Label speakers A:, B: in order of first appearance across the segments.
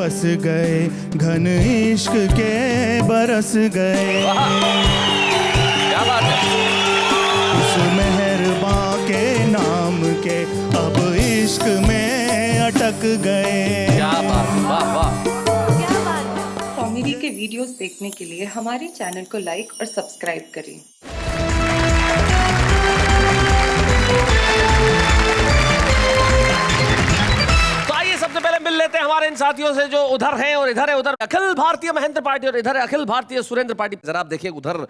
A: बस गए, घन इश्क के बरस गए।
B: क्या बात है।
A: उस मेहरबां के नाम के अब इश्क में अटक गए।
B: क्या बात, वाह वाह।
C: कॉमेडी के वीडियोस देखने के लिए हमारे चैनल को लाइक और सब्सक्राइब करें।
B: सबसे पहले मिल लेते हैं हमारे इन साथियों से जो उधर हैं और इधर है। उधर अखिल भारतीय महेंद्र पार्टी और इधर है अखिल भारतीय सुरेंद्र पार्टी। जरा आप देखिए, उधर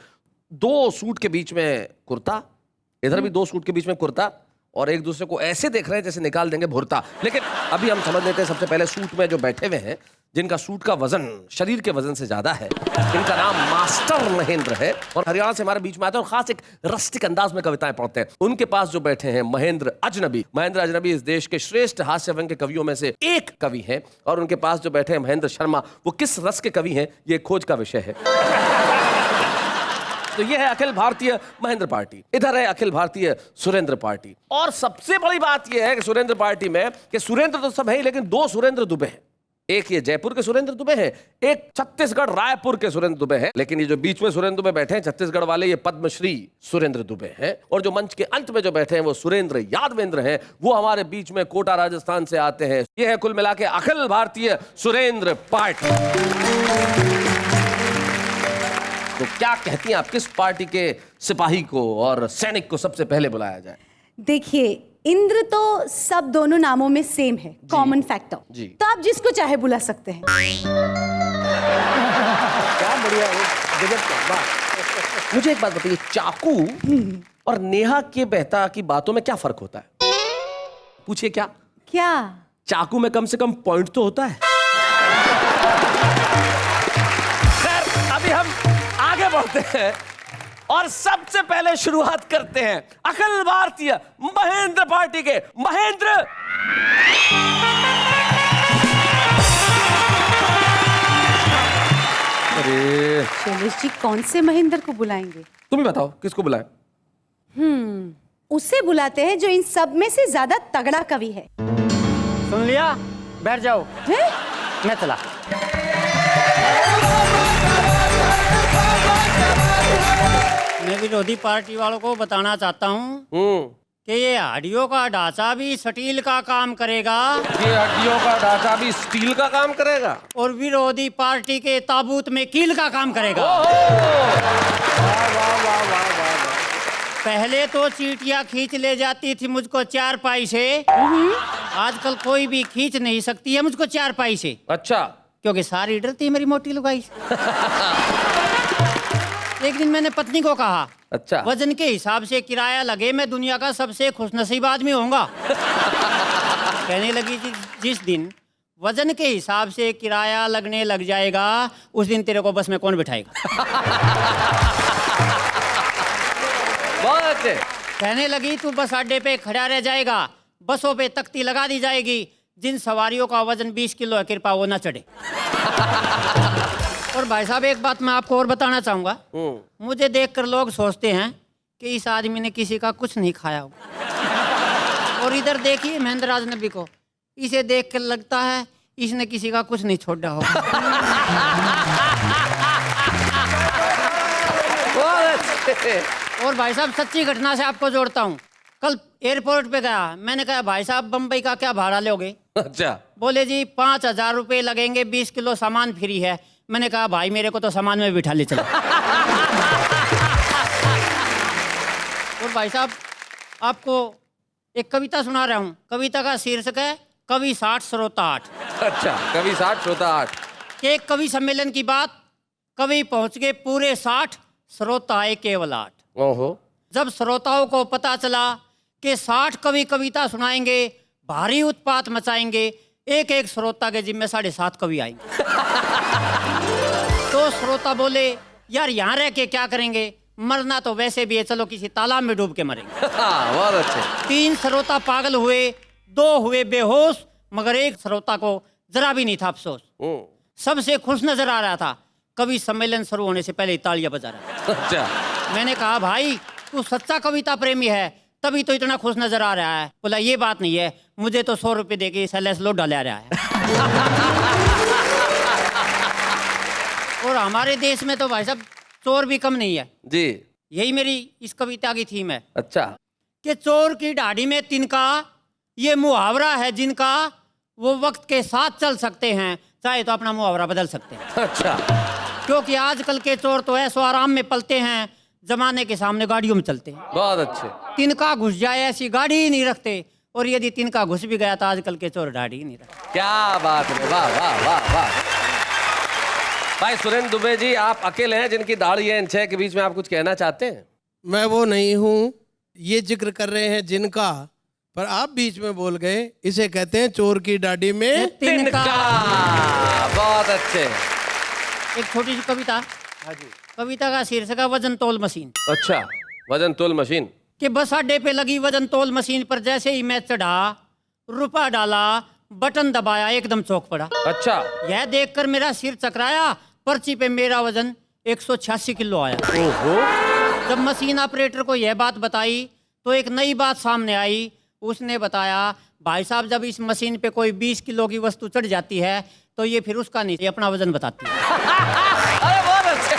B: 2 सूट के बीच में कुर्ता, इधर भी 2 सूट के बीच में कुर्ता, और एक दूसरे को ऐसे देख रहे हैं जैसे निकाल देंगे भुरता। लेकिन अभी हम समझ लेते हैं सबसे पहले सूट में जो बैठे हुए हैं, जिनका सूट का वजन शरीर के वजन से ज्यादा है, इनका नाम मास्टर महेंद्र है और हरियाणा से हमारे बीच में आते हैं और खास एक रस्टिक अंदाज में कविताएं पढ़ते हैं। उनके पास जो बैठे हैं महेंद्र अजनबी। महेंद्र अजनबी इस देश के श्रेष्ठ हास्य व्यंग के कवियों में से एक कवि हैं और उनके पास जो बैठे हैं महेंद्र शर्मा, वो किस रस के कवि हैं ये खोज का विषय है। तो ये है अखिल भारतीय महेंद्र पार्टी, इधर है अखिल भारतीय सुरेंद्र पार्टी। और सबसे बड़ी बात यह है कि सुरेंद्र पार्टी में कि सुरेंद्र तो सब है, लेकिन 2 सुरेंद्र दुबे हैं। एक ये जयपुर के सुरेंद्र दुबे हैं, एक छत्तीसगढ़ रायपुर के सुरेंद्र दुबे हैं। लेकिन ये जो बीच में सुरेंद्र दुबे बैठे हैं छत्तीसगढ़ वाले, ये पद्मश्री सुरेंद्र दुबे हैं। और जो मंच के अंत में जो बैठे हैं वो सुरेंद्र यादवेंद्र हैं, वो हमारे बीच में कोटा राजस्थान से आते हैं। ये है कुल मिला के अखिल भारतीय सुरेंद्र पार्टी। तो क्या कहती हैं आप, किस पार्टी के सिपाही को और सैनिक को सबसे पहले बुलाया जाए?
D: देखिए, इंद्र तो सब दोनों नामों में सेम है, कॉमन फैक्टर। तो आप जिसको चाहे बुला सकते हैं।
B: क्या बढ़िया है, गजब का बात। मुझे एक बात बताइए, चाकू और नेहा के बेहता की बातों में क्या फर्क होता है? पूछिए क्या?
D: क्या?
B: चाकू में कम से कम पॉइंट तो होता है। खैर, अभी हम आगे बढ़ते हैं और सबसे पहले शुरुआत करते हैं अखिल भारतीय महेंद्र पार्टी के महेंद्र। अरे
D: शैलेश जी, कौन से महेंद्र को बुलाएंगे?
B: तुम ही बताओ किसको बुलाएं?
D: उसे बुलाते हैं जो इन सब में से ज्यादा तगड़ा कवि है।
E: सुन लिया, बैठ जाओ। मैं चला। मैं विरोधी पार्टी वालों को बताना चाहता हूँ कि ये हड्डियों का ढांचा भी स्टील का काम करेगा।
B: ये हड्डियों का ढांचा भी स्टील का काम करेगा
E: और विरोधी पार्टी के ताबूत में कील का काम करेगा। पहले तो चींटियां खींच ले जाती थी मुझको 4 पाई से, आजकल कोई भी खींच नहीं सकती है मुझको 4 पाई से।
B: अच्छा,
E: क्योंकि सारी डरती है मेरी मोटी लुगाई से। एक दिन मैंने पत्नी को कहा,
B: अच्छा,
E: वजन के हिसाब से किराया लगे मैं दुनिया का सबसे खुशनसीब आदमी होऊंगा। कहने लगी कि जिस दिन वजन के हिसाब से किराया लगने लग जाएगा उस दिन तेरे को बस में कौन बिठाएगा।
B: बहुत अच्छे।
E: कहने लगी तू बस अड्डे पे खड़ा रह जाएगा, बसों पे तख्ती लगा दी जाएगी, जिन सवारियों का वजन 20 किलो है कृपा वो ना चढ़े। और भाई साहब, एक बात मैं आपको और बताना चाहूंगा। मुझे देखकर लोग सोचते हैं कि इस आदमी ने किसी का कुछ नहीं खाया होगा। और इधर देखिए महेंद्र अजनबी को, इसे देखकर लगता है इसने किसी का कुछ नहीं छोड़ा होगा। और भाई साहब, सच्ची घटना से आपको जोड़ता हूँ। कल एयरपोर्ट पे गया, मैंने कहा भाई साहब बम्बई का क्या भाड़ा लोगे? अच्छा। बोले जी 5000 रुपये लगेंगे, 20 किलो सामान फ्री है। मैंने कहा भाई मेरे को तो सामान में बिठा ले चलो। और भाई साहब, आपको एक कविता सुना रहा हूँ। कविता का शीर्षक है कवि 60 श्रोता 8।
B: अच्छा, कवि 60 श्रोता 8।
E: एक कवि सम्मेलन की बात, कवि पहुंच गए पूरे 60, श्रोता आए केवल 8।
B: ओहो।
E: जब श्रोताओं को पता चला कि 60 कवि कविता सुनाएंगे, भारी उत्पात मचाएंगे, एक एक श्रोता के जिम्मे 7.5 कवि आएंगे। तो श्रोता बोले यार यहाँ रह के क्या करेंगे, मरना तो वैसे भी है, चलो किसी तालाब में डूब के मरेंगे।
B: बहुत अच्छे।
E: 3 श्रोता पागल हुए, 2 हुए बेहोश, मगर एक श्रोता को जरा भी नहीं था अफसोस। सबसे खुश नजर आ रहा था, कवि सम्मेलन शुरू होने से पहले ही तालियां बजा रहा था। अच्छा। मैंने कहा भाई तू सच्चा कविता प्रेमी है, तभी तो इतना खुश नजर आ रहा है। बोला ये बात नहीं है, मुझे तो 100 रुपये देके सैलेस लोड डाला रहा है। और हमारे देश में तो भाई साहब चोर भी कम नहीं है
B: जी।
E: यही मेरी इस कविता की थीम है
B: अच्छा।
E: कि चोर की दाढ़ी में तिनका, ये मुहावरा है जिनका, वो वक्त के साथ चल सकते हैं, चाहे तो अपना मुहावरा बदल सकते हैं।
B: अच्छा।
E: क्योंकि आजकल के चोर तो ऐसो आराम में पलते हैं, जमाने के सामने गाड़ियों में चलते हैं।
B: बहुत अच्छे।
E: तिनका घुस जाए ऐसी गाड़ी ही नहीं रखते, और यदि तिनका घुस भी गया तो आजकल के चोर दाढ़ी ही नहीं रखते।
B: क्या बात है, वाह वाह वाह वाह। भाई सुरेंद्र दुबे जी, आप अकेले हैं जिनकी दाढ़ी है इन छह के बीच में, आप कुछ कहना चाहते हैं?
F: मैं वो नहीं हूँ, ये जिक्र कर रहे हैं जिनका, पर आप बीच में बोल गए। इसे कहते हैं चोर की दाढ़ी में
B: तिनका। बहुत अच्छे।
E: एक छोटी सी कविता। कविता का शीर्षक है वजन तोल मशीन।
B: अच्छा, वजन तोल मशीन।
E: कि बस अड्डे पे लगी वजन तोल मशीन पर जैसे ही मैं चढ़ा, रुपया डाला, बटन दबाया, एकदम चौक पड़ा।
B: अच्छा।
E: यह देखकर मेरा सिर चकराया, पर्ची पे मेरा वजन 186 किलो आया।
B: ओहो।
E: जब मशीन ऑपरेटर को यह बात बताई तो एक नई बात सामने आई। उसने बताया, भाई साहब जब इस मशीन पे कोई 20 किलो की वस्तु चढ़ जाती है तो ये फिर उसका नहीं, ये अपना वजन बताती है।
B: अरे बहुत अच्छे।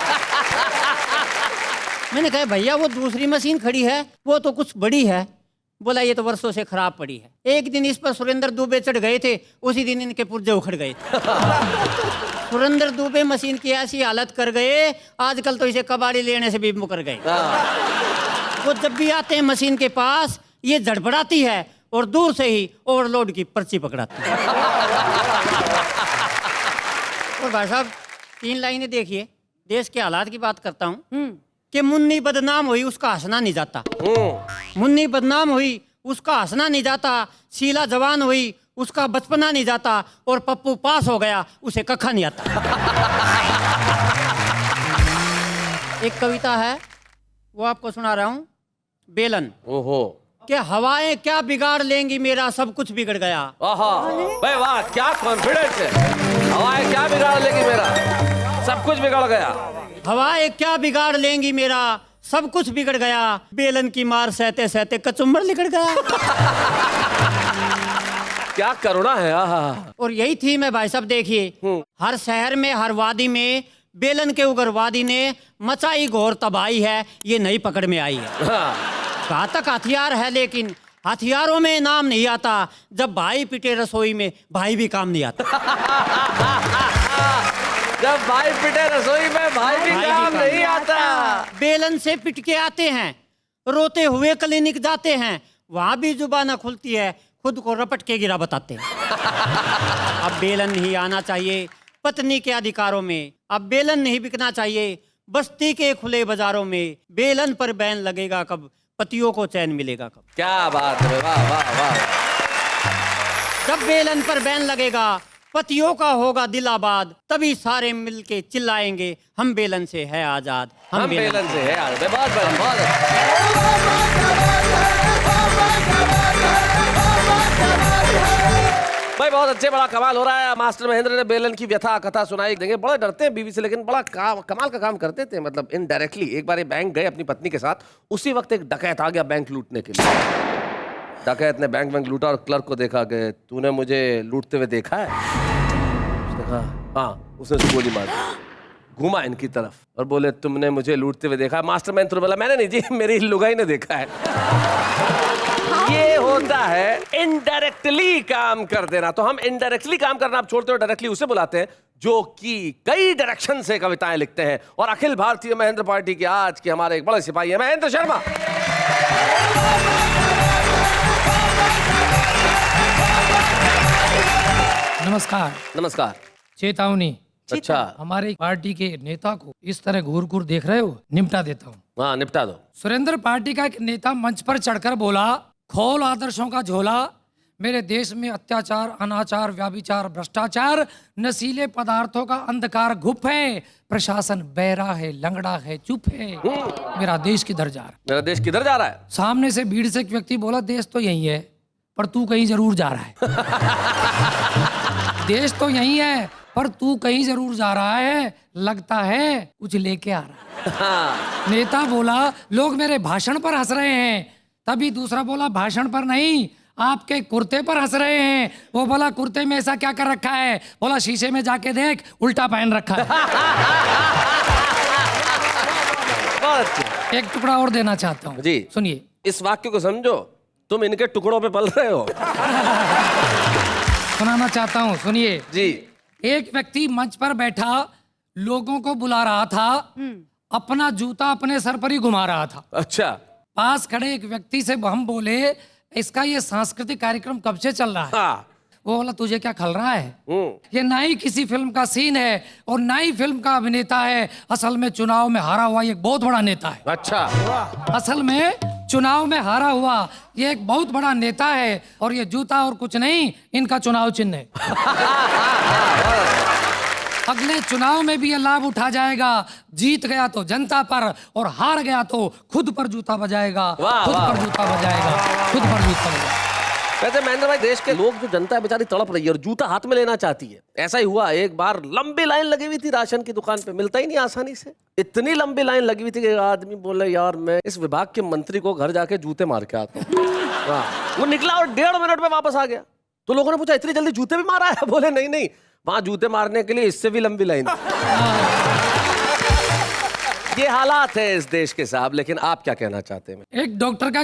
E: मैंने कहा भैया वो दूसरी मशीन खड़ी है, वो तो कुछ बड़ी है। बोला ये तो वर्षों से खराब पड़ी है। एक दिन इस पर सुरेंद्र दुबे चढ़ गए थे, उसी दिन इनके पुर्जे उखड़ गए थे। सुरेंद्र दुबे मशीन की ऐसी हालत कर गए, आजकल तो इसे कबाड़ी लेने से भी मुकर गए। वो जब भी आते हैं मशीन के पास, ये झड़पड़ाती है और दूर से ही ओवरलोड की पर्ची पकड़ाती है। और भाई साहब 3 लाइनें देखिए, देश के हालात की बात करता हूँ। कि मुन्नी बदनाम हुई उसका हंसना नहीं जाता, मुन्नी बदनाम हुई उसका हंसना नहीं जाता, शीला जवान हुई उसका बचपना नहीं जाता, और पप्पू पास हो गया उसे कखा नहीं आता। एक कविता है वो आपको सुना रहा हूँ, बेलन।
B: ओहो।
E: कि हवाएं क्या बिगाड़ लेंगी मेरा सब कुछ बिगड़ गया।
B: आहा, भाई वाह, क्या कॉन्फिडेंस है। हवाएं क्या बिगाड़ लेगी मेरा, सब कुछ बिगड़ गया।
E: हवाएं क्या बिगाड़ लेंगी मेरा सब कुछ बिगड़ गया, बेलन की मार सहते सहते कचुम्बर लिगड़ गया।
B: क्या करुणा है। आहा।
E: और यही थीम है भाई साहब, देखिए हर शहर में, हर वादी में बेलन के उग्रवादी ने मचाई घोर तबाही है, ये नई पकड़ में आई है। घातक हथियार है लेकिन हथियारों में नाम नहीं आता, जब भाई पिटे रसोई में भाई भी काम नहीं आता।
B: जब भाई पिटे रसोई में भाई भी काम नहीं आता।
E: बेलन से पिट के आते हैं, रोते हुए क्लिनिक जाते हैं, वहां भी जुबान न खुलती है, खुद को रपट के गिरा बताते हैं। अब बेलन नहीं आना चाहिए पत्नी के अधिकारों में, अब बेलन नहीं बिकना चाहिए बस्ती के खुले बाजारों में, बेलन पर बैन लगेगा कब, पतियों को चैन मिलेगा कब।
B: क्या बात है, वाह वाह वाह।
E: जब बेलन पर बैन लगेगा, पतियों का होगा दिल आबाद, तभी सारे मिलके चिल्लाएंगे हम बेलन से है आजाद,
B: हम बेलन से है आजाद। बहुत बढ़िया, बहुत अच्छा। भाई बहुत अच्छे, बड़ा कमाल हो रहा है। मास्टर महेंद्र ने बेलन की व्यथा कथा सुनाई। देंगे, बड़े डरते हैं बीवी से, लेकिन बड़ा कमाल का काम करते थे, मतलब इनडायरेक्टली। एक बार ये बैंक गए अपनी पत्नी के साथ, उसी वक्त एक डकैत आ गया बैंक लूटने के लिए। डकैत ने बैंक लूटा और क्लर्क को देखा कि तूने मुझे लूटते हुए देखा है? उसने कहा हाँ। उसने उसको गोली मार दी। घूमा इनकी तरफ और बोले तुमने मुझे लूटते हुए देखा? मास्टर महेंद्र बोला मैंने नहीं जी, मेरी लुगाई ने देखा है। ये होता है इनडायरेक्टली काम कर देना। तो हम इनडायरेक्टली काम करना आप छोड़ते हो, डायरेक्टली उसे बुलाते हैं जो कि कई डायरेक्शन से कविताएं लिखते हैं। और अखिल भारतीय महेंद्र पार्टी के आज के हमारे एक बड़े सिपाही है महेंद्र शर्मा।
G: नमस्कार।
B: नमस्कार।
G: चेतावनी।
B: अच्छा,
G: हमारे पार्टी के नेता को इस तरह घूर घूर देख रहे हो, निपटा देता हूँ।
B: हाँ निपटा दो।
G: सुरेंद्र पार्टी का एक नेता मंच पर चढ़कर बोला, खोल आदर्शों का झोला, मेरे देश में अत्याचार, अनाचार, व्याभिचार, भ्रष्टाचार, नशीले पदार्थों का अंधकार गुप्त है, प्रशासन बहरा है, लंगड़ा है, चुप है, मेरा देश किधर जा रहा है?
B: मेरा देश किधर जा रहा है?
G: सामने से भीड़ से एक व्यक्ति बोला, देश तो यही है पर तू कहीं जरूर जा रहा है। देश तो यही है पर तू कहीं जरूर जा रहा है, लगता है कुछ लेके आ रहा है। नेता बोला, लोग मेरे भाषण पर हंस रहे हैं। तभी दूसरा बोला, भाषण पर नहीं, आपके कुर्ते पर हंस रहे हैं। वो बोला कुर्ते में ऐसा क्या कर रखा है? बोला शीशे में जाके देख, उल्टा पहन रखा है।
B: बहुत अच्छे।
G: एक टुकड़ा और देना चाहता हूँ
B: जी
G: सुनिए।
B: इस वाक्य को समझो, तुम इनके टुकड़ों पे पल रहे हो।
G: सुनाना चाहता हूँ, सुनिए
B: जी।
G: एक व्यक्ति मंच पर बैठा लोगों को बुला रहा था, अपना जूता अपने सर पर ही घुमा रहा था।
B: अच्छा।
G: पास खड़े एक व्यक्ति से हम बोले इसका ये सांस्कृतिक कार्यक्रम कब से चल रहा है?
B: हाँ।
G: वो बोला तुझे क्या खल रहा है? ये ना ही किसी फिल्म का सीन है और ना ही फिल्म का अभिनेता है। असल में चुनाव में हारा हुआ ये एक बहुत बड़ा नेता है।
B: अच्छा।
G: असल में चुनाव में हारा हुआ ये एक बहुत बड़ा नेता है और ये जूता और कुछ नहीं, इनका चुनाव चिन्ह है। अगले चुनाव में भी ये लाभ उठा जाएगा। जीत गया तो जनता पर और हार गया तो खुद पर जूता बजाएगा। खुद पर जूता बजाएगा, खुद पर जूता बजाएगा।
B: वैसे महेंद्र भाई, देश के लोग जो जनता है बेचारी तड़प रही है और जूता हाथ में लेना चाहती है। ऐसा ही हुआ एक बार, लंबी लाइन लगी हुई थी राशन की दुकान पे, मिलता ही नहीं आसानी से। इतनी लंबी लाइन लगी हुई थी कि आदमी बोले यार मैं इस विभाग के मंत्री को घर जाके जूते मार के आता हूँ। वो निकला और 1.5 मिनट में वापस आ गया। तो लोगों ने पूछा इतनी जल्दी जूते भी मारा है? बोले नहीं नहीं, वहां जूते मारने के लिए इससे भी लंबी लाइन। ये हालात है इस देश के साहब, लेकिन आप क्या कहना चाहते हैं?
G: एक डॉक्टर का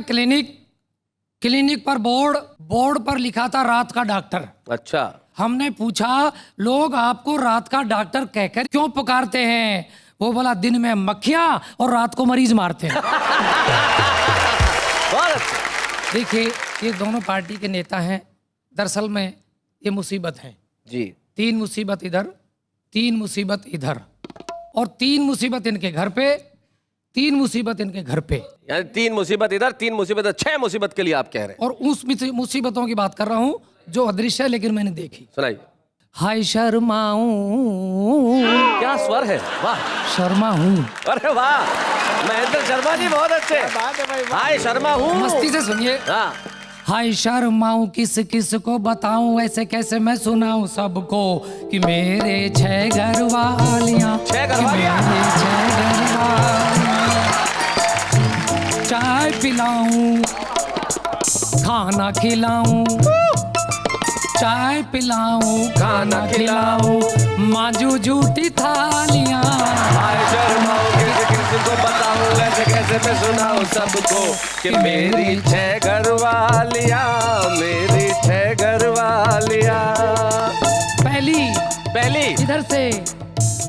G: क्लिनिक पर बोर्ड पर लिखा था रात का डॉक्टर।
B: अच्छा। हमने
G: हमने पूछा लोग आपको रात का डॉक्टर कहकर क्यों पुकारते हैं? वो बोला दिन में मक्खियां और रात को मरीज मारते हैं।
B: बहुत अच्छा।
G: देखिए ये दोनों पार्टी के नेता हैं, दरअसल में ये मुसीबत है
B: जी।
G: 3 मुसीबत इधर, 3 मुसीबत इधर और 3 मुसीबत इनके घर पे, 3 मुसीबत इनके घर पे।
B: यानी 3 मुसीबत इधर, 3 मुसीबत, 6 मुसीबत के लिए आप कह रहे हैं।
G: और उस मुसीबतों की बात कर रहा हूं जो अदृश्य है लेकिन मैंने देखी।
B: सुनाइए।
G: हाय शर्माऊं,
B: क्या स्वर है, वाह।
G: शर्मा हूं।
B: अरे वाह, महेंद्र शर्मा जी बहुत अच्छे। हाय शर्मा हूँ।
G: मस्ती से सुनिए।
B: हाँ।
G: हाय शर्माऊं किस किस को बताऊं, ऐसे कैसे मैं सुनाऊं सबको कि मेरे 6 घर वालियां,
B: 6 घरवालियां।
G: चाय पिलाऊं, खाना खिलाऊं, चाय पिलाऊं, खाना खिलाऊं, मांजू झूठी थालियां।
B: हाय शर्माऊं किस किस को बताऊं, ऐसे कैसे मैं सुनाऊं सबको कि मेरी 6 घरवालियां, मेरी 6 घरवालियां। पहली
G: इधर से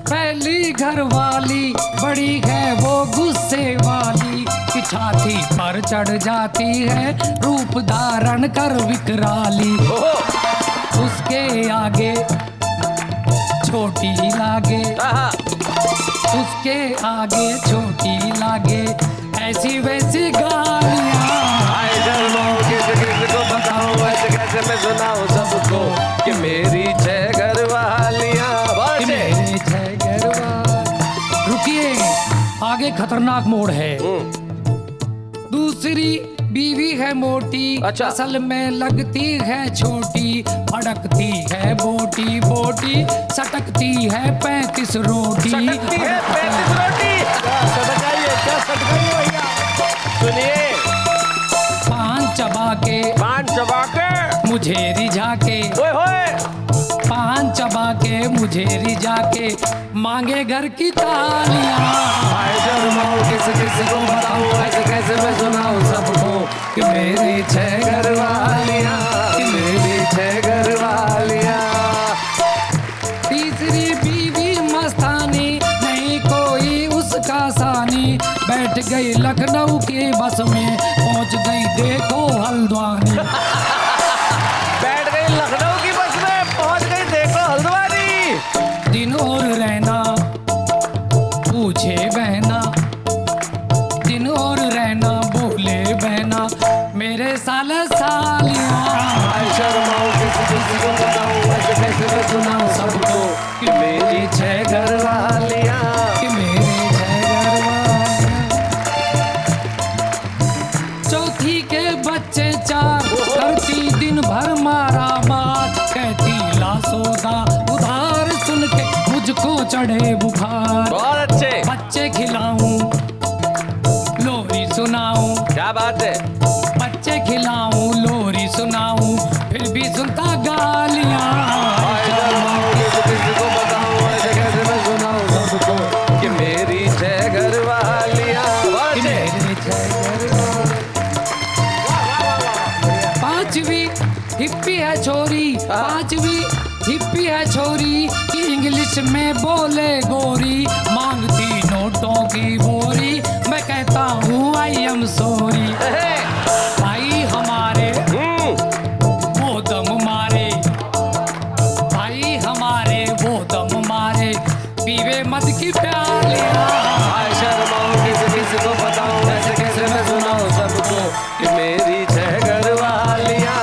G: पहली घरवाली बड़ी है वो गुस्से वाली, कि छाती पर चढ़ जाती है रूप धारण कर विकराली। उसके आगे छोटी लागे, उसके आगे छोटी लागे, ऐसी वैसी गालियां।
B: हाय शर्माऊं किस किस को बताऊं, ऐसे कैसे मैं सुनाऊं सबको कि मेरी 6 घरवालियां।
G: मेरे 6 घरवाली। रुकिए, आगे खतरनाक मोड़ है। दूसरी बीवी है मोटी,
B: अच्छा।
G: असल में लगती है छोटी, फड़कती है बोटी बोटी, सटकती है 35 रोटी।
B: सटकती है 35 रोटी। सटकाइए, क्या सटकाइए भैया। सुनिए।
G: पान चबा के मुझे रिझा के,
B: ओए होए।
G: पान चबा के मुझे रिझा के, मांगे घर की तालियां।
B: हाय शर्माऊं किस किस को बताऊं, ऐसे कैसे मैं सुनाऊं सबको कि मेरी 6 घरवालियां, कि मेरी 6 घरवालियां।
G: तीसरी बीवी मस्तानी, नहीं कोई उसका सानी, बैठ गई लखनऊ के बस में, पहुंच गई देखो हल्द्वानी।
B: बैठ गई लखनऊ की बस में, पहुंच गई देखो हल्द्वानी।
G: दिन और रहना पूछे बहना, दिन और रहना बोले बहना, मेरे साल सालियां।
B: हाय शर्माऊं किस किस को बताऊं, ऐसे कैसे मैं सुनाऊं सबको कि मेरी 6 घरवालियां,
G: कि मेरे 6 घरवालियां। चौथी के बच्चे 4, करती दिन भर मारा मार, कहती ला सौदा उधार, सुन के मुझको चढ़े बुखार।
B: बहुत अच्छे।
G: बच्चे खिलाऊं, लोरी सुनाऊं,
B: क्या बात है।
G: बच्चे खिलाऊं, लोरी सुनाऊं, भी हिप्पी है छोरी कि इंग्लिश में बोले गोरी, मांगती नोटों की बोरी, मैं कहता हूँ आई एम सॉरी। भाई हमारे वो दम मारे, भाई हमारे वो दम मारे, पीवे मद की प्यालियां।
B: किसी को बताऊं ऐसे कैसे मैं सुनाऊं सबको कि मेरी छह घरवालियां।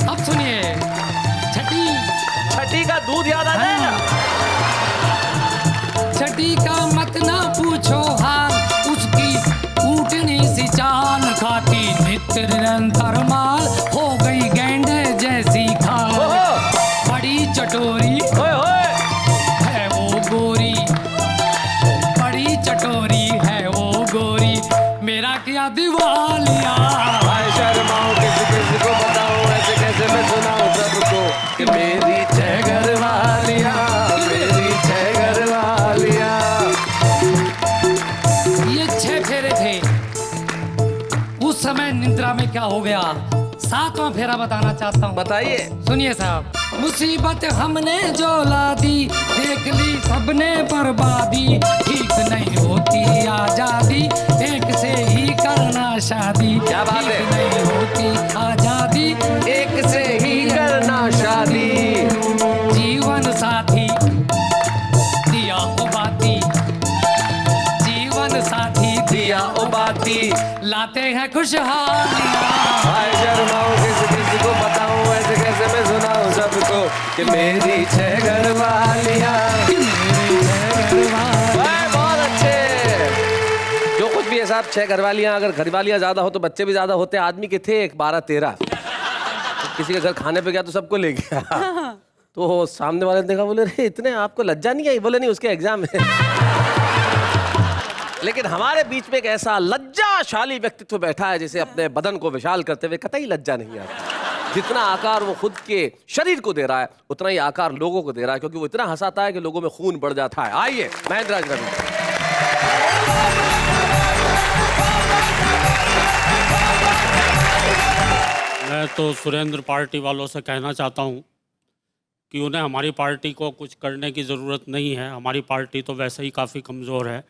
G: अब सुनिए
B: छठी का दूध याद आ जाएगा।
G: छठी का मत ना पूछो हाल, उसकी ऊँटनी सी चाल, खाती नित्य निरंतर माल, हो गई गेंडे जैसी खाल। बड़ी चटोरी है वो गोरी, बड़ी चटोरी है वो गोरी, मेरा क्या दिवालिया।
B: भाई शर्माऊं किसी को बताऊं ऐसे कैसे मैं सुनाऊं सबको कि मेरी छह घरवालियां, मेरी छह घरवालियां।
G: ये 6 फेरे थे। उस समय निद्रा में क्या हो गया, 7वां फेरा बताना चाहता हूँ।
B: बताइए।
G: सुनिए साहब। मुसीबत हमने जो ला दी, देख ली सबने बर्बादी, ठीक नहीं होती आजादी, एक से ही करना शादी।
B: क्या बात है?
G: ठीक नहीं होती आजादी,
B: एक से ही करना शादी।
G: जीवन साथी दिया हो बाती, जीवन साथी
B: दिया ओ बाती,
G: लाते हैं खुशहालियाँ।
B: भाई शर्माऊं किसी को बताऊं ऐसे कैसे मैं सुनाऊं सबको कि मेरी छह घरवालियां, मेरी छह घरवालियां। बहुत अच्छे। जो कुछ भी है साहब, 6 घरवालियां, अगर घरवालियां ज्यादा हो तो बच्चे भी ज्यादा होते। आदमी के थे 12-13, किसी के घर खाने पे गया तो सबको ले गया। तो सामने वाले ने देखा, बोले रे इतने आपको लज्जा नहीं आई? बोले नहीं, उसके एग्जाम है। लेकिन हमारे बीच में एक ऐसा लज्जाशाली व्यक्तित्व बैठा है जिसे अपने बदन को विशाल करते हुए कतई लज्जा नहीं आती। जितना आकार वो खुद के शरीर को दे रहा है, उतना ही आकार लोगों को दे रहा है, क्योंकि वो इतना हंसाता है कि लोगों में खून बढ़ जाता है। आइए महेंद्र राज रवि।
H: मैं तो सुरेंद्र पार्टी वालों से कहना चाहता हूं कि उन्हें हमारी पार्टी को कुछ करने की ज़रूरत नहीं है। हमारी पार्टी तो वैसे ही काफ़ी कमज़ोर है।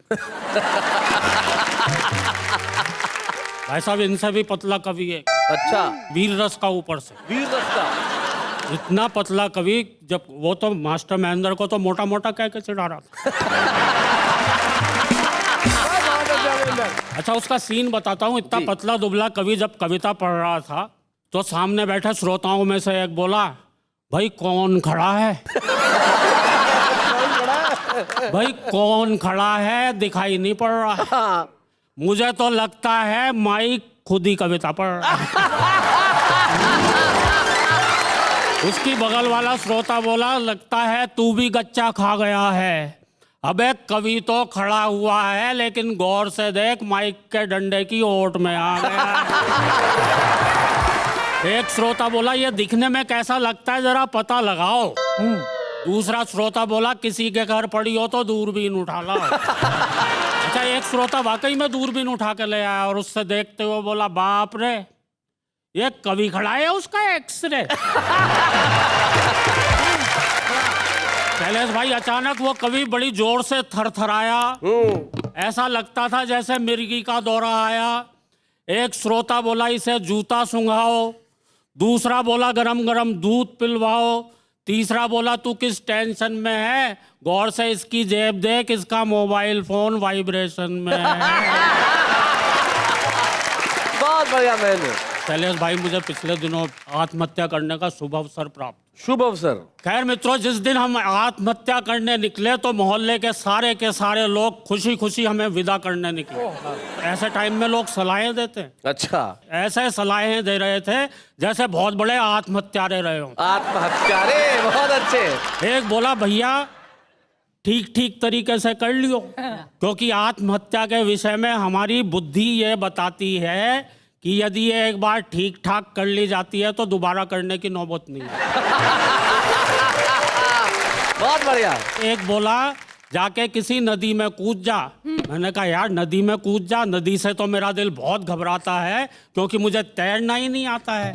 H: भाई साहब, इनसे भी पतला कवि है।
B: अच्छा,
H: वीर रस का, ऊपर से
B: वीर रस का
H: इतना पतला कवि, जब वो तो मास्टर महेंद्र को तो मोटा मोटा कह के चिढ़ा रहा था। अच्छा, उसका सीन बताता हूँ। इतना पतला दुबला कवि जब कविता पढ़ रहा था तो सामने बैठे श्रोताओं में से एक बोला, भाई कौन खड़ा है? भाई कौन खड़ा है, दिखाई नहीं पड़ रहा। मुझे तो लगता है माइक खुद ही कविता पढ़ रहा है। उसकी बगल वाला श्रोता बोला, लगता है तू भी गच्चा खा गया है। अबे कवि तो खड़ा हुआ है, लेकिन गौर से देख माइक के डंडे की ओट में आ गया। एक श्रोता बोला, ये दिखने में कैसा लगता है, जरा पता लगाओ। दूसरा श्रोता बोला, किसी के घर पड़ी हो तो दूरबीन उठा ला। अच्छा, एक श्रोता वाकई में दूरबीन उठा के ले आया और उससे देखते हुए बोला, बाप रे, ये कवि खड़ा है, उसका एक्सरे। शैलेश भाई, अचानक वो कवि बड़ी जोर से थरथराया। ऐसा लगता था जैसे मिर्गी का दौरा आया। एक श्रोता बोला, इसे जूता सुंघाओ। दूसरा बोला, गरम गरम दूध पिलवाओ। तीसरा बोला, तू किस टेंशन में है, गौर से इसकी जेब देख, इसका मोबाइल फोन वाइब्रेशन में है।
B: बहुत बढ़िया महेंद्र।
H: शैलेश भाई, मुझे पिछले दिनों आत्महत्या करने का शुभ अवसर प्राप्त।
B: शुभ अवसर?
H: खैर मित्रों, जिस दिन हम आत्महत्या करने निकले तो मोहल्ले के सारे लोग खुशी खुशी हमें विदा करने निकले। ऐसे टाइम में लोग सलाहें देते हैं।
B: अच्छा,
H: ऐसे सलाहें दे रहे थे जैसे बहुत बड़े आत्महत्यारे रहे हों।
B: आत्महत्यारे, बहुत अच्छे।
H: एक बोला, भैया ठीक ठीक तरीके से कर लियो, क्योंकि आत्महत्या के विषय में हमारी बुद्धि ये बताती है कि यदि ये एक बार ठीक ठाक कर ली जाती है तो दोबारा करने की नौबत नहीं है।
B: बहुत बढ़िया।
H: एक बोला, जाके किसी नदी में कूद जा। मैंने कहा यार नदी में कूद जा, नदी से तो मेरा दिल बहुत घबराता है क्योंकि मुझे तैरना ही नहीं आता है।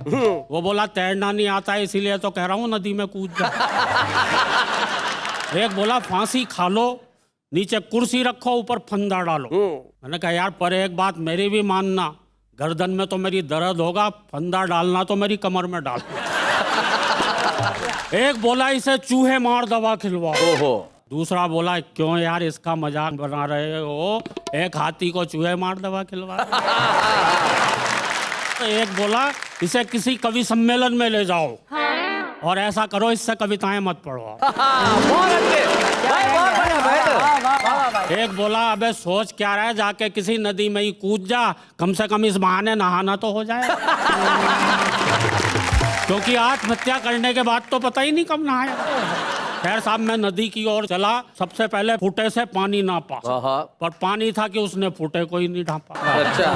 H: वो बोला तैरना नहीं आता है इसीलिए तो कह रहा हूँ नदी में कूद जा। एक बोला फांसी खा लो, नीचे कुर्सी रखो, ऊपर फंदा डालो। मैंने कहा यार पर एक बात मेरी भी मानना, गर्दन में तो मेरी दर्द होगा, फंदा डालना तो मेरी कमर में डाल। एक बोला इसे चूहे मार दवा खिलवाओ। दूसरा बोला क्यों यार इसका मजाक बना रहे हो, एक हाथी को चूहे मार दवा खिलवा। एक बोला इसे किसी कवि सम्मेलन में ले जाओ और ऐसा करो इससे कविताएं मत पढ़ो। एक बोला अबे सोच क्या रहा है, जाके किसी नदी में ही कूद जा, कम से कम इस बहाने नहाना तो हो जाए। क्योंकि आत्महत्या करने के बाद तो पता ही नहीं कब नहाया। खैर साहब मैं नदी की ओर चला, सबसे पहले फुटे से पानी नापा, पर पानी था कि उसने फुटे को ही नहीं ढांपा। अच्छा।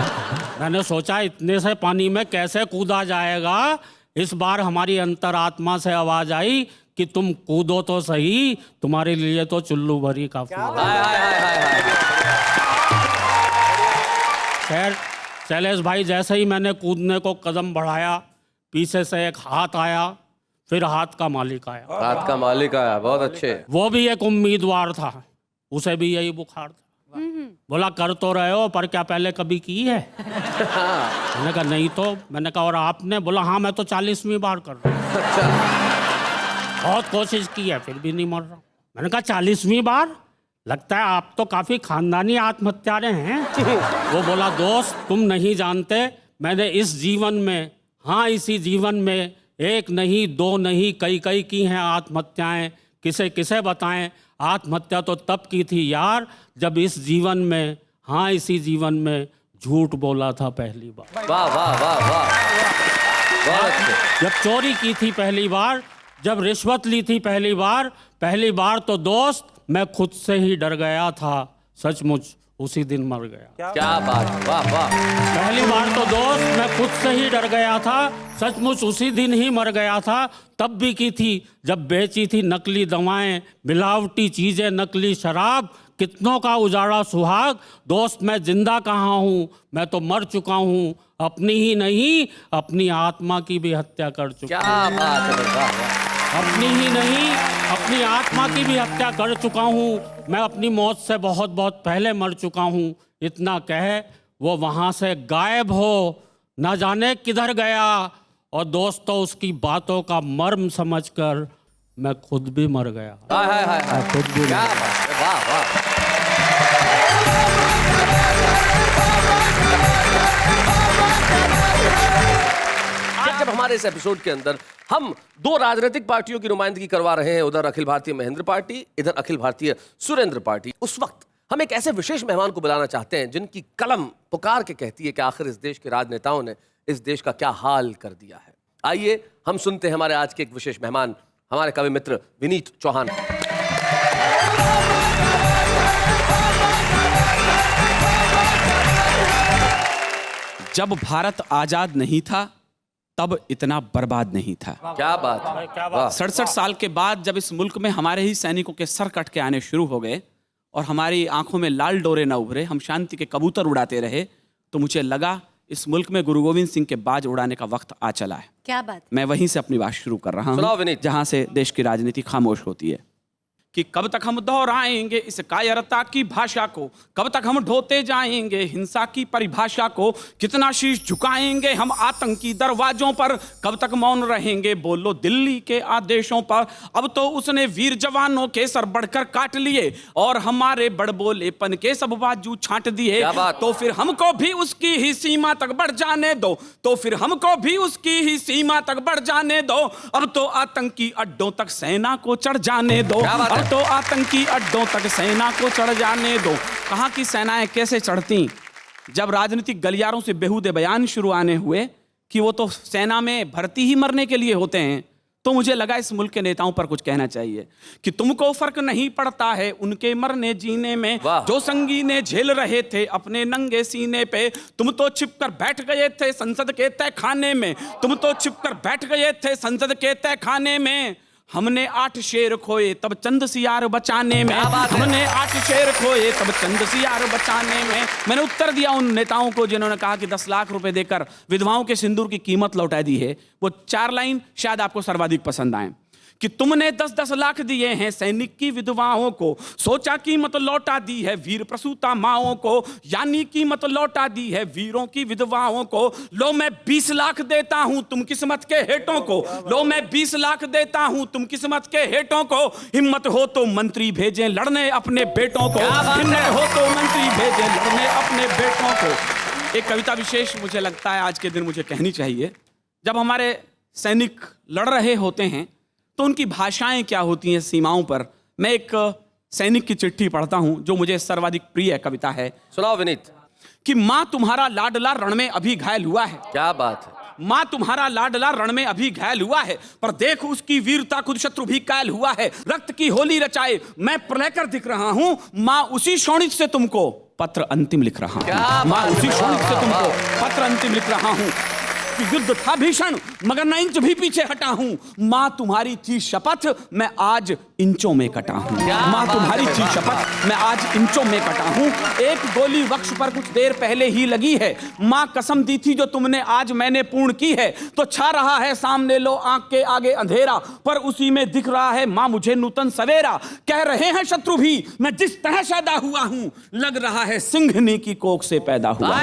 H: मैंने सोचा इतने से पानी में कैसे कूदा जाएगा। इस बार हमारी अंतरात्मा से आवाज आई कि तुम कूदो तो सही, तुम्हारे लिए तो चुल्लू भरी काफी। खैर शैलेश भाई जैसे ही मैंने कूदने को कदम बढ़ाया, पीछे से एक हाथ आया, फिर हाथ का मालिक आया।
B: हाथ का मालिक आया, बहुत अच्छे।
H: वो भी एक उम्मीदवार था, उसे भी यही बुखार था। बोला कर तो रहे हो पर क्या पहले कभी की है? मैंने कहा नहीं तो। मैंने कहा और आपने? बोला हाँ मैं तो 40वीं बार कर रहा हूँ। बहुत कोशिश की है फिर भी नहीं मर रहा। मैंने कहा 40वीं बार? लगता है आप तो काफी खानदानी आत्महत्यारे हैं। वो बोला दोस्त तुम नहीं जानते, मैंने इस जीवन में, हाँ इसी जीवन में एक नहीं दो नहीं कई की हैं आत्महत्याएं। किसे किसे बताएं, आत्महत्या तो तब की थी यार जब इस जीवन में, हाँ इसी जीवन में झूठ बोला था पहली बार।
B: वाह वाह वाह वाह, बहुत अच्छे।
H: जब चोरी की थी पहली बार, जब रिश्वत ली थी पहली बार तो दोस्त मैं खुद से ही डर गया था, सचमुच उसी दिन मर गया।
B: क्या बात, वाह वाह।
H: पहली बार तो दोस्त मैं खुद से ही डर गया था, सचमुच उसी दिन ही मर गया था। तब भी की थी जब बेची थी नकली दवाएं, मिलावटी चीजें, नकली शराब, कितनों का उजाड़ा सुहाग। दोस्त मैं जिंदा कहाँ हूँ, मैं तो मर चुका हूँ, अपनी ही नहीं अपनी आत्मा की भी हत्या कर चुका।
B: क्या बात है, वाह वाह।
H: अपनी ही नहीं अपनी आत्मा की भी हत्या कर चुका हूँ। मैं अपनी मौत से बहुत बहुत पहले मर चुका हूँ। इतना कहे वो वहाँ से गायब हो, न जाने किधर गया। और दोस्तों उसकी बातों का मर्म समझकर मैं खुद भी मर गया।
B: हाय हाय हाय,
H: खुद भी
B: क्या बात है, वाह वाह। आज जब हमारे इस एपिसोड के अंदर हम दो राजनीतिक पार्टियों की नुमाइंदगी करवा रहे हैं, उधर अखिल भारतीय महेंद्र पार्टी, इधर अखिल भारतीय सुरेंद्र पार्टी, उस वक्त हम एक ऐसे विशेष मेहमान को बुलाना चाहते हैं जिनकी कलम पुकार के कहती है कि आखिर इस देश के राजनेताओं ने इस देश का क्या हाल कर दिया है। आइए हम सुनते हैं हमारे आज के एक विशेष मेहमान, हमारे कवि मित्र विनीत चौहान।
I: जब भारत आजाद नहीं था तब इतना बर्बाद नहीं था।
B: क्या बात है, क्या बात।
I: 67 साल के बाद जब इस मुल्क में हमारे ही सैनिकों के सर कट के आने शुरू हो गए और हमारी आंखों में लाल डोरे न उभरे, हम शांति के कबूतर उड़ाते रहे, तो मुझे लगा इस मुल्क में गुरु गोविंद सिंह के बाज उड़ाने का वक्त आ चला है।
D: क्या बात।
I: मैं वहीं से अपनी बात शुरू कर रहा हूँ जहाँ से देश की राजनीति खामोश होती है कि कब तक हम दोहराएंगे इस कायरता की भाषा को, कब तक हम ढोते जाएंगे हिंसा की परिभाषा को, कितना शीश झुकाएंगे हम आतंकी दरवाजों पर, कब तक मौन रहेंगे बोलो दिल्ली के आदेशों पर। अब तो उसने वीर जवानों के सर बढ़कर काट लिए और हमारे बड़बोलेपन के सब बाजू छांट दिए। तो फिर हमको भी उसकी ही सीमा तक बढ़ जाने दो, तो फिर हमको भी उसकी ही सीमा तक बढ़ जाने दो। अब तो आतंकी अड्डों तक सेना को चढ़ जाने दो, तो आतंकी अड्डों तक सेना को चढ़ जाने दो। कहाँ की सेनाएं कैसे चढ़ती? जब राजनीतिक गलियारों से बेहुदे बयान शुरू आने हुए कि वो तो सेना में भर्ती ही मरने के लिए होते हैं, तो मुझे लगा इस मुल्क के नेताओं पर कुछ कहना चाहिए कि तुमको फर्क नहीं पड़ता है उनके मरने जीने में, जो संगीने झेल रहे थे अपने नंगे सीने पे। तुम तो छिपकर बैठ गए थे संसद के तहखाने में, तुम तो छिपकर बैठ गए थे संसद के तहखाने में। हमने 8 शेर खोए तब चंद सियार बचाने में, हमने 8 शेर खोए तब चंद सियार बचाने में। मैंने उत्तर दिया उन नेताओं को जिन्होंने कहा कि 10 लाख रुपए देकर विधवाओं के सिंदूर की कीमत लौटा दी है। वो 4 लाइन शायद आपको सर्वाधिक पसंद आए कि तुमने 10-10 लाख दिए हैं सैनिक की विधवाओं को, सोचा कीमत लौटा दी है वीर प्रसूता माओं को, यानी कीमत लौटा दी है वीरों की विधवाओं को। लो मैं 20 लाख देता हूं तुम किस्मत के हेटों को, लो मैं 20 लाख देता हूं तुम किस्मत के हेटों को। हिम्मत हो तो मंत्री भेजें लड़ने अपने बेटों को, हिम्मत हो तो मंत्री भेजें लड़ने अपने बेटों को। एक कविता विशेष मुझे लगता है आज के दिन मुझे कहनी चाहिए। जब हमारे सैनिक लड़ रहे होते हैं तो उनकी भाषाएं क्या होती हैं सीमाओं पर। मैं एक सैनिक की चिट्ठी पढ़ता हूं जो मुझे सर्वाधिक प्रिय कविता है।
B: सुनाओ विनीत।
I: कि मां तुम्हारा लाडला रण में अभी घायल हुआ है,
B: क्या बात है।
I: मां तुम्हारा लाडला रण में अभी घायल हुआ है, पर देख उसकी वीरता खुद शत्रु भी कायल हुआ है। रक्त की होली रचाए मैं प्रलय कर दिख रहा हूं, मां उसी शोणित से तुमको पत्र अंतिम लिख रहा हूं, मां उसी शोणित से तुमको पत्र अंतिम लिख रहा हूं। युद्ध था भीषण मगर न इंच भी पीछे हटा हूं, मां तुम्हारी थी शपथ मैं आज इंचों में कटा हूं, मां तुम्हारी थी शपथ मैं आज इंचों में कटा हूं। एक गोली वक्ष पर कुछ देर पहले ही लगी है, मां कसम दी थी जो तुमने आज मैंने पूर्ण की है। तो छा रहा है सामने लो आंख के आगे अंधेरा, पर उसी में दिख रहा है मां मुझे नूतन सवेरा। कह रहे हैं शत्रु भी मैं जिस तरह पैदा हुआ हूं, लग रहा है सिंघनी की कोख से पैदा हुआ,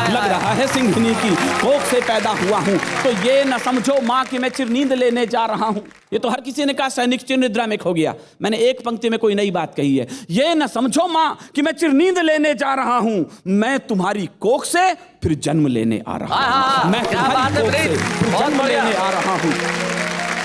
I: लग रहा है सिंघनी की कोख से पैदा हुआ हूं। तो ये न समझो मां कि मैं चिरनींद लेने जा रहा हूं। ये तो हर किसी ने कहा सैनिक चिर निद्रा में खो गया, मैंने एक पंक्ति में कोई नई बात कही है। ये न समझो मां कि मैं चिरनींद लेने जा रहा हूं, मैं तुम्हारी कोख से फिर जन्म लेने आ रहा हूं, मैं तुम्हारी कोख से फिर जन्म लेने आ रहा हूं।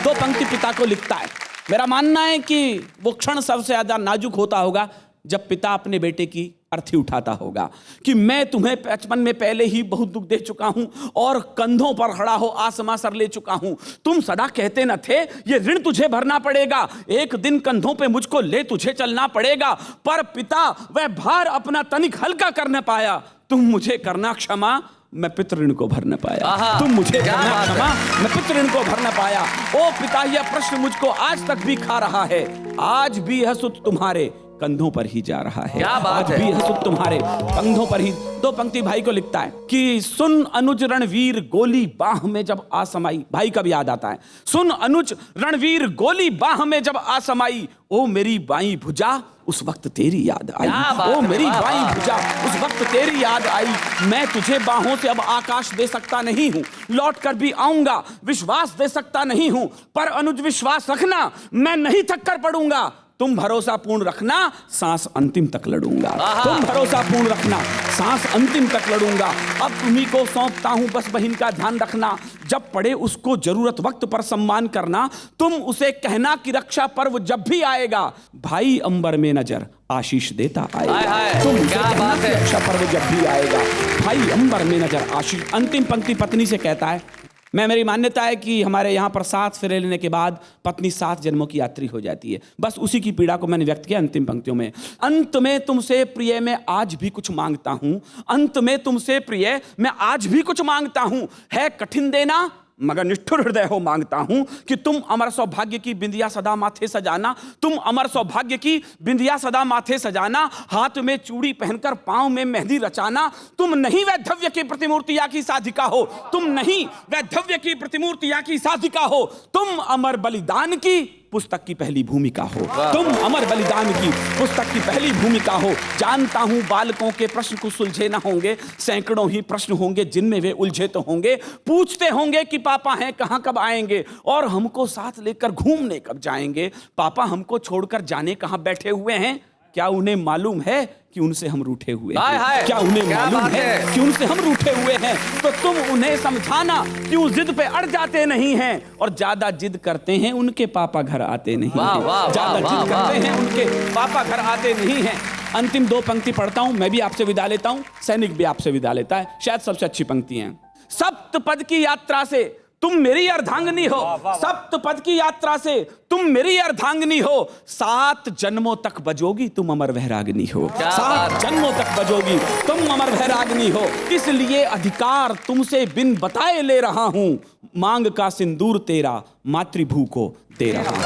I: 2 पंक्ति पिता को लिखता है। मेरा मानना है कि वो क्षण सबसे ज्यादा नाजुक होता होगा जब पिता अपने बेटे की अर्थी उठाता होगा कि मैं तुम्हें बचपन में पहले ही बहुत दुख दे चुका हूं और कंधों पर खड़ा हो आसमां सर ले चुका हूं। तुम सदा कहते न थे ये ऋण तुझे भरना पड़ेगा, एक दिन कंधों पे मुझको ले तुझे चलना पड़ेगा। पर पिता वह भार अपना तनिक हल्का कर न पाया, तुम मुझे करना क्षमा मैं पितृ ऋण को भर न पाया, तुम मुझे करना क्षमा मैं पितृ ऋण को भर न पाया। ओ पिता यह प्रश्न मुझको आज तक भी खा रहा है, आज भी यह सुत तुम्हारे कंधों पर ही जा रहा है, आज भी यह सुत तुम्हारे कंधों पर ही। 2 पंक्ति भाई को लिखता है कि सुन अनुज रणवीर गोली बाह में जब आसमाई, भाई का भी याद आता है। सुन अनुज रणवीर गोली बाह में जब आसमाई, ओ मेरी बाईं भुजा उस वक्त तेरी याद आई, ओ मेरी बाईं भुजा उस वक्त तेरी याद आई। मैं तुझे बाहों से अब आकाश दे सकता नहीं हूं, लौट कर भी आऊंगा विश्वास दे सकता नहीं हूं, पर अनुज विश्वास रखना मैं नहीं थक कर पड़ूंगा। तुम भरोसा पूर्ण रखना सांस अंतिम तक लड़ूंगा, तुम भरोसा पूर्ण रखना सांस अंतिम तक लड़ूंगा। अब तुम्ही को सौंपता हूं बस बहन का ध्यान रखना, जब पड़े उसको जरूरत वक्त पर सम्मान करना। तुम उसे कहना कि रक्षा पर्व जब भी आएगा, भाई अंबर में नजर आशीष देता आएगा। तुम उसे कहना कि रक्षा पर्व जब भी आएगा, भाई अंबर में नजर आशीष। अंतिम पंक्ति पत्नी से कहता है। मेरी मान्यता है कि हमारे यहाँ पर 7 फेरे लेने के बाद पत्नी 7 जन्मों की यात्री हो जाती है। बस उसी की पीड़ा को मैंने व्यक्त किया अंतिम पंक्तियों में। अंत में तुमसे प्रिय मैं आज भी कुछ मांगता हूं, अंत में तुमसे प्रिय मैं आज भी कुछ मांगता हूं। है कठिन देना मगर निष्ठुर हृदय हो मांगता हूं कि तुम अमर सौभाग्य की बिंदिया सदा माथे सजाना, तुम अमर सौभाग्य की बिंदिया सदा माथे सजाना। हाथ में चूड़ी पहनकर पांव में मेहंदी रचाना। तुम नहीं वैधव्य की प्रतिमूर्तियां की साधिका हो, तुम नहीं वैधव्य की प्रतिमूर्तियां की साधिका हो, तुम अमर बलिदान की पुस्तक की पहली भूमिका हो, तुम अमर बलिदान की पुस्तक की पहली भूमिका हो। जानता हूं बालकों के प्रश्न कुछ सुलझे ना होंगे, सैकड़ों ही प्रश्न होंगे जिनमें वे उलझे तो होंगे। पूछते होंगे कि पापा हैं कहां कब आएंगे, और हमको साथ लेकर घूमने कब जाएंगे। पापा हमको छोड़कर जाने कहां बैठे हुए हैं, क्या उन्हें मालूम है कि उनसे हम रूठे हुए हैं, क्या उन्हें मालूम है कि उनसे हम रूठे हुए हैं। तो तुम उन्हें समझाना क्यों जिद पे अड़ जाते नहीं हैं, और ज्यादा जिद करते हैं उनके पापा घर आते नहीं हैं, ज्यादा जिद करते हैं उनके पापा घर आते नहीं हैं। अंतिम 2 पंक्ति पढ़ता हूं, मैं भी आपसे विदा लेता हूं, सैनिक भी आपसे विदा लेता है। शायद सबसे अच्छी पंक्ति है। सप्तपद की यात्रा से तुम मेरी अर्धांगिनी हो, सप्तपद की यात्रा से तुम मेरी अर्धांगिनी हो, 7 जन्मों तक बजोगी तुम अमर वैरागिनी हो, 7 जन्मों तक बजोगी तुम अमर वैरागिनी हो, इसलिए अधिकार तुमसे बिन बताए ले रहा हूं, मांग का सिंदूर तेरा मातृभू को दे रहा हूं।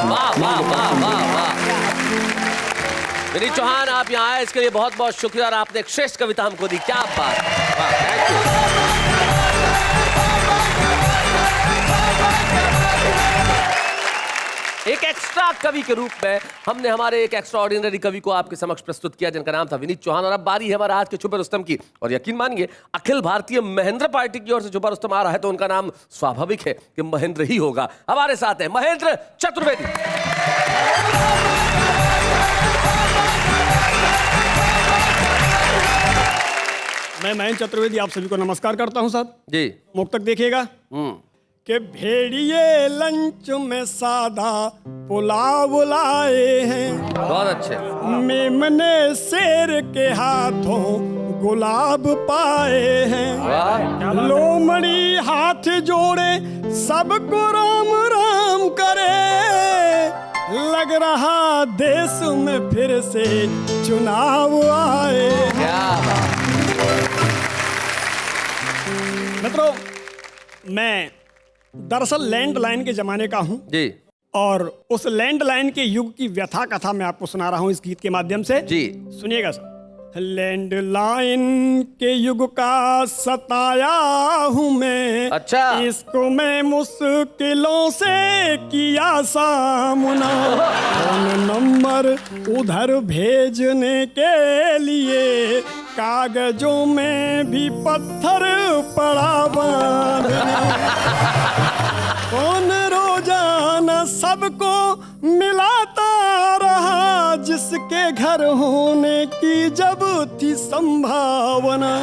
B: विनीत चौहान, आप यहाँ आए इसके लिए बहुत बहुत शुक्रिया और आपने एक श्रेष्ठ कविता हमको दी। क्या बात, थैंक यू। एक एक्स्ट्रा कवि के रूप में हमने हमारे एक एक्स्ट्रा ऑर्डिनरी कवि को आपके समक्ष प्रस्तुत किया जिनका नाम था विनीत चौहान। और अब बारी है हमारा आज के छुपे रुस्तम की। और यकीन मानिए, अखिल भारतीय महेंद्र पार्टी की ओर से छुपा रुस्तम आ रहा है तो उनका नाम स्वाभाविक है कि महेंद्र ही होगा। हमारे साथ है महेंद्र चतुर्वेदी।
J: मैं महेंद्र चतुर्वेदी आप सभी को नमस्कार करता हूं साहब
B: जी।
J: मुक्तक देखिएगा कि भेड़िए लंच में सादा पुलाव लाए हैं,
B: बहुत अच्छे।
J: मेमने शेर के हाथों गुलाब पाए हैं, लोमड़ी हाथ जोड़े सबको राम राम करे, लग रहा देश में फिर से चुनाव आए। मित्रों, मैं दरअसल लैंडलाइन के जमाने का हूं
B: जी,
J: और उस लैंडलाइन के युग की व्यथा कथा मैं आपको सुना रहा हूं इस गीत के माध्यम से
B: जी।
J: सुनिएगा सर। लैंडलाइन के युग का सताया हूं मैं,
B: अच्छा।
J: इसको मैं मुश्किलों से किया सामना, फोन नंबर उधर भेजने के लिए कागजों में भी पत्थर पड़ा बांधना, कौन रोजाना सबको मिलाता रहा जिसके घर होने की जब थी संभावना,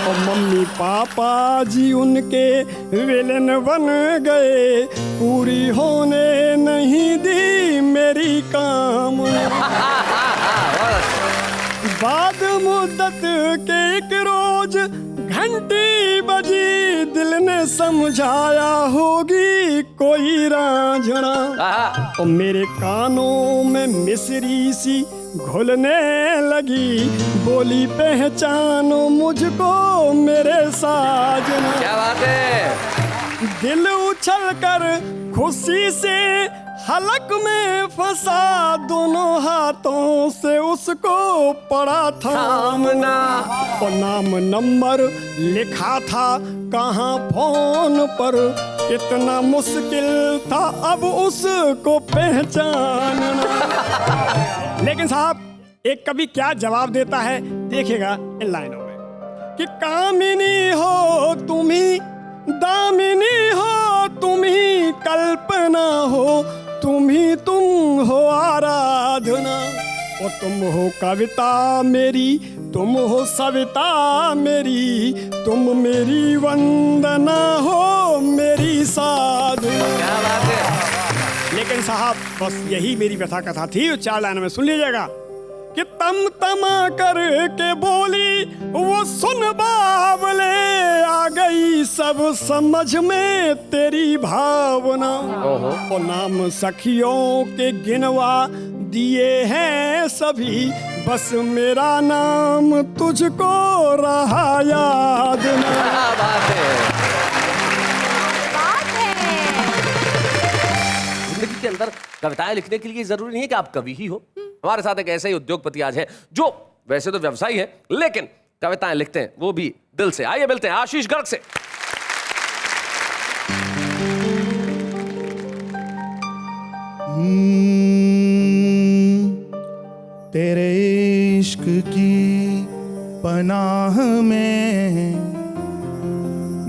J: और मम्मी पापा जी उनके विलेन बन गए, पूरी होने नहीं दी मेरी कामना। बाद मुद्दत के एक रोज घंटी बजी, दिल ने समझाया होगी कोई रांझना, और मेरे कानों में मिश्री सी घुलने लगी, बोली पहचानो मुझको मेरे साजना।
B: क्या बात है।
J: दिल उछल कर खुशी से हलक में फंसा, दोनों हाथों से उसको पड़ा थामना, और नाम नंबर लिखा था कहाँ फोन पर, इतना मुश्किल था अब उसको पहचानना। लेकिन साहब एक कवि क्या जवाब देता है देखिएगा इन लाइनों में, कि कामिनी हो तुम्ही, दामिनी हो तुम्ही, कल्पना हो तुम्ही, तुम हो आराधना, और तुम हो कविता मेरी, तुम हो सविता मेरी, तुम मेरी वंदना हो मेरी साधना।
B: क्या बात है।
J: लेकिन साहब बस यही मेरी व्यथा कथा थी। 4 लाइनों में सुन लीजिएगा कि तम तमा करके बोली वो सुन बावले, आ गई सब समझ में तेरी भावना, और नाम सखियों के गिनवा दिए हैं सभी, बस मेरा नाम तुझको रहा याद ना।
B: बात है। जिंदगी के अंदर कविताएं लिखने के लिए जरूरी नहीं है कि आप कवि ही हो। हमारे साथ एक ऐसा ही उद्योगपति आज है जो वैसे तो व्यवसायी है लेकिन कविताएं लिखते हैं वो भी दिल से। आइए मिलते हैं आशीष गर्ग से।
A: तेरे इश्क की पनाह में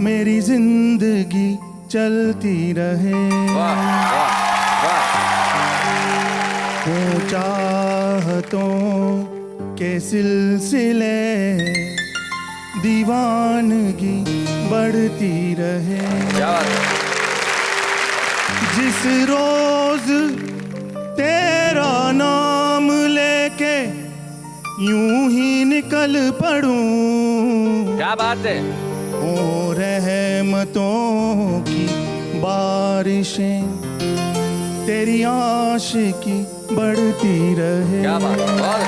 A: मेरी जिंदगी चलती रहे, वो चाहतों के सिलसिले दीवानगी बढ़ती रहे। जिस रोज तेरा नाम लेके यूं ही निकल पड़ूं,
B: क्या बात है।
A: ओ रहमतों की बारिशें तेरी आशिकी बढ़ती रहे।
B: क्या बात है, बहुत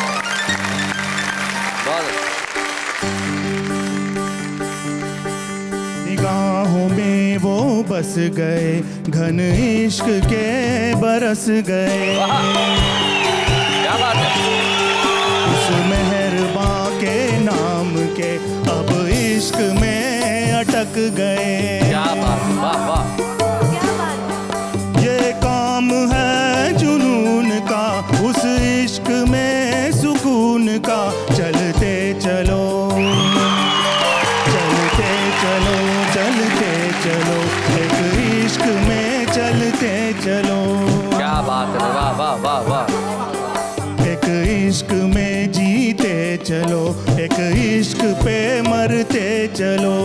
A: निगाहों में वो बस गए, घन इश्क के बरस गए।
B: क्या बात है।
A: उस मेहरबां के नाम के अब इश्क में अटक गए।
B: क्या बात, वाह वाह।
A: ये काम है जुनून का, उस इश्क में सुकून का। चलते चलो चलते चलो चलते चलो, एक इश्क में चलते चलो।
B: क्या बात है, वाह वाह वाह वाह।
A: एक इश्क में जीते चलो, एक इश्क पे मरते चलो।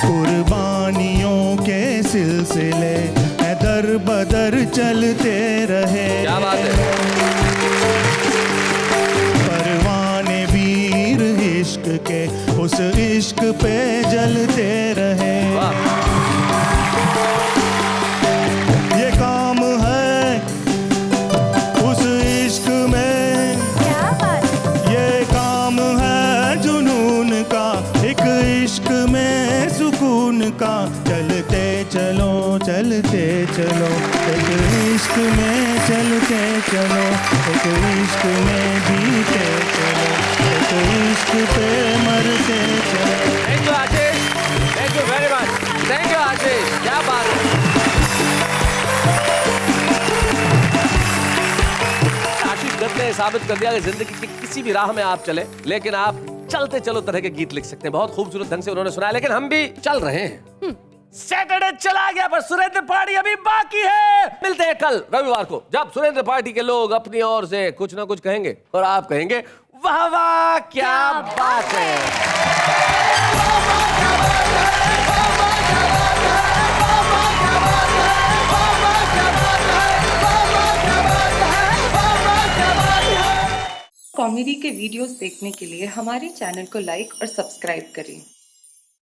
A: कुर्बानियों के सिलसिले दर बदर चलते रहे।
B: क्या बात है।
A: परवाने वीर इश्क के उस इश्क पे जलते रहे। ये काम है उस इश्क में, ये काम है जुनून का, एक इश्क में सुकून का। चलते चलो चलते चलो, एक इश्क में चलते चलो, एक इश्क में जीते चलो, एक इश्क पे मरते चलो।
B: Thank you Ashish, thank you very much, thank you Ashish, क्या बात है। आशीष दत्त ने साबित कर दिया कि जिंदगी की किसी भी राह में आप चले, लेकिन आप चलते चलो तरह के गीत लिख सकते हैं। बहुत खूबसूरत ढंग से उन्होंने सुनाया, लेकिन हम भी चल रहे हैं। सैटरडे चला गया पर सुरेंद्र पार्टी अभी बाकी है। मिलते हैं कल रविवार को, जब सुरेंद्र पार्टी के लोग अपनी ओर से कुछ ना कुछ कहेंगे और आप कहेंगे वाह वाह क्या बात है।
C: कॉमेडी के वीडियोस देखने के लिए हमारे चैनल को लाइक और सब्सक्राइब करें।